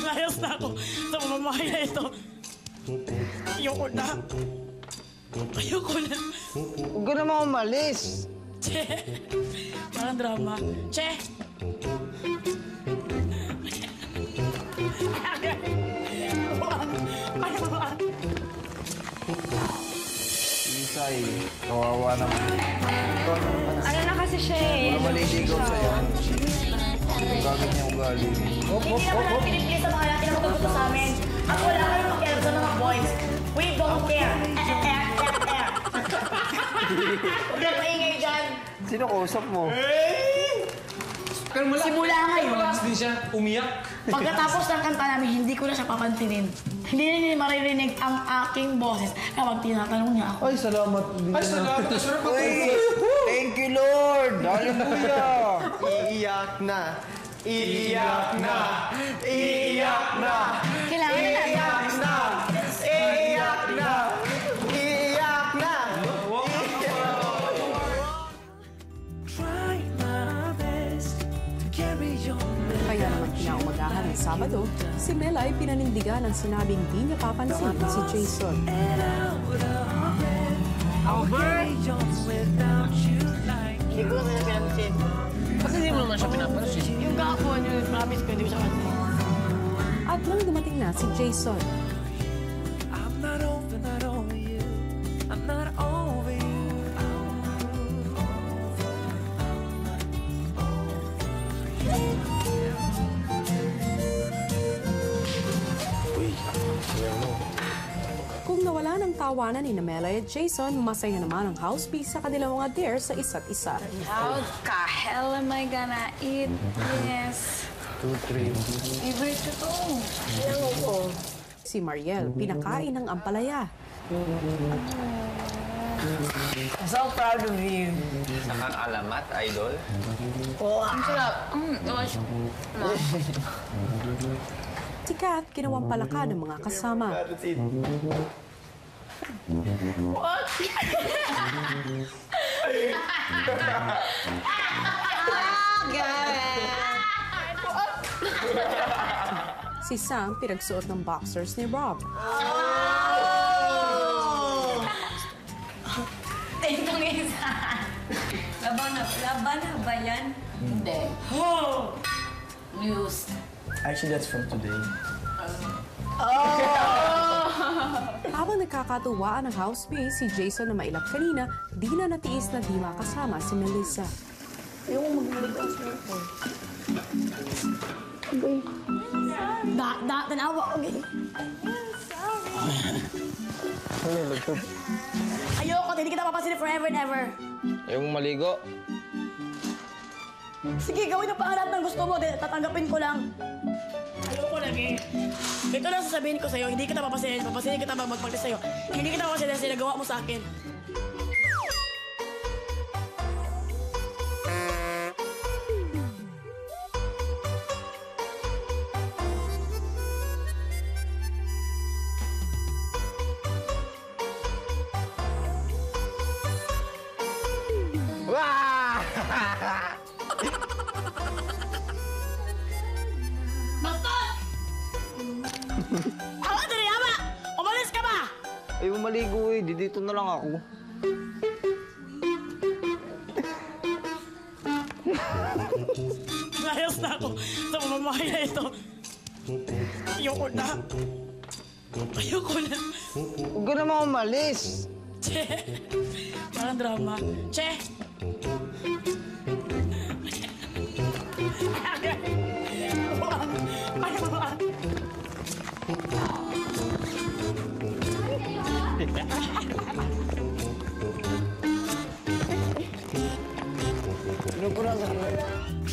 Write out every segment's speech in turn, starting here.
Layas na ako sa mamamahay na ito. Ayoko na. Ayoko na. Huwag ka naman umalis. Che, parang drama. Che! Isay, kawawa naman. Ano na kasi siya eh? Wala maliligaw sa'yo. Ang gagawin niya ugali. Hindi naman ang pinipili sa mga natin na matututo sa amin. At wala kami makialam sa mga boys. We don't care. Huwag na maingay dyan. Sino kausap mo? Simula ngayon. Malakas din siya, umiyak. Pagkatapos ng kanta namin, hindi ko na siya papansinin. Hindi na niya maririnig ang aking boses kapag tinatanong niya ako. Ay, salamat. Ay, salamat. Thank you, Lord. Hallelujah. Iiyak na. Iiyak na. Iiyak na. Kailangan na. Iiyak na. Iiyak na. Iiyak na. Kaya naman kinaumagahan ng Sabado, si Mel ay pinanindigan ang sinabing di niya papansin si Jason. Albert! Hindi ko na pinansin. Ba't hindi mo naman siya pinapansin? Yung kahapon, yung promise ko, hindi ko siya pansin. At nang dumating na si Jason, kung nawala ng tawanan ni Mela at Jason, masaya naman ang housepiece sa kanilang mga dare sa isa't isa. How the hell am I gonna eat this? 2, 3. Favorite ko to. Alam ko. Si Mariel, pinakain ng ampalaya. I'm so proud of you. Nakakalamat, idol. Ang sarap. Si Kat, ginawang palaka ng mga kasama. Si Sam, pinagsuot ng boxers ni Rob. Tengkong isa. Laban na ba yan? Hindi. News. Actually, that's from today. Habang nagkakatuwaan ng housepiece, si Jason na mailap kanina, di na natiis na di makasama si Melissa. Ayaw mo magbalik ang cellphone. Okay. Tanawa. Okay. Ayoko, hindi kita papasin forever and ever. Ayaw mong maligo? Sige, gawin mo pa ang lahat ng gusto mo. Tatanggapin ko lang. Ayoko lagi. Ito lang sasabihin ko sa'yo, hindi kita papasinin. Papasinin kita magpagpagtis sa'yo. Hindi kita papasinin sa nagawa mo sa akin. Awa, dali, ama! Umalis ka ba? Ayaw maligo eh. Dito na lang ako. Layas na ako sa mamamahay na ito. Ayoko na. Ayoko na. Huwag ka naman umalis. Che, parang drama. Che!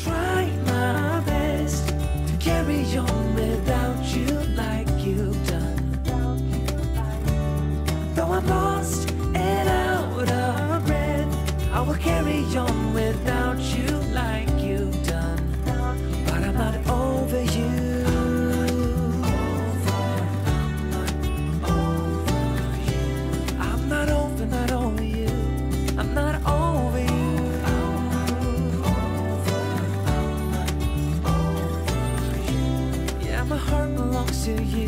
Try my best to carry on without you like you've done. Though I'm lost and out of breath, I will carry on without you like you've done. But I'm not over you. I'm not over and my heart belongs to you.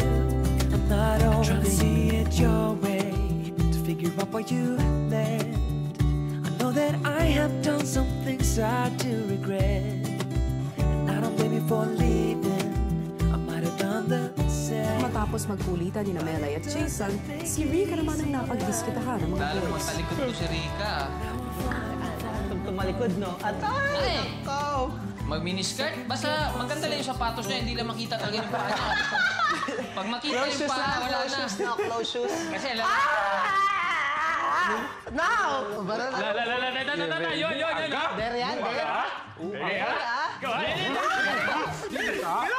I'm not always trying to see it your way, to figure out why you left. I know that I have done some things I do regret, and I don't blame you for leaving. I might have done the same. Matapos magkulitan ni Melay at Jason, si Rika naman ang napagdiskitahan ng mga Lalo boys. matalikod to si Rika. Tumalikod, no? At Ay! ako! Mag-miniskirt? Basta maganda lang yung sapatos niya, hindi lang makita talaga yung paa niya. Pag makita Close yung shoes paa, na, wala close na. shoes na, close shoes. Kasi alam Now! Yun. There yan, there. Rika!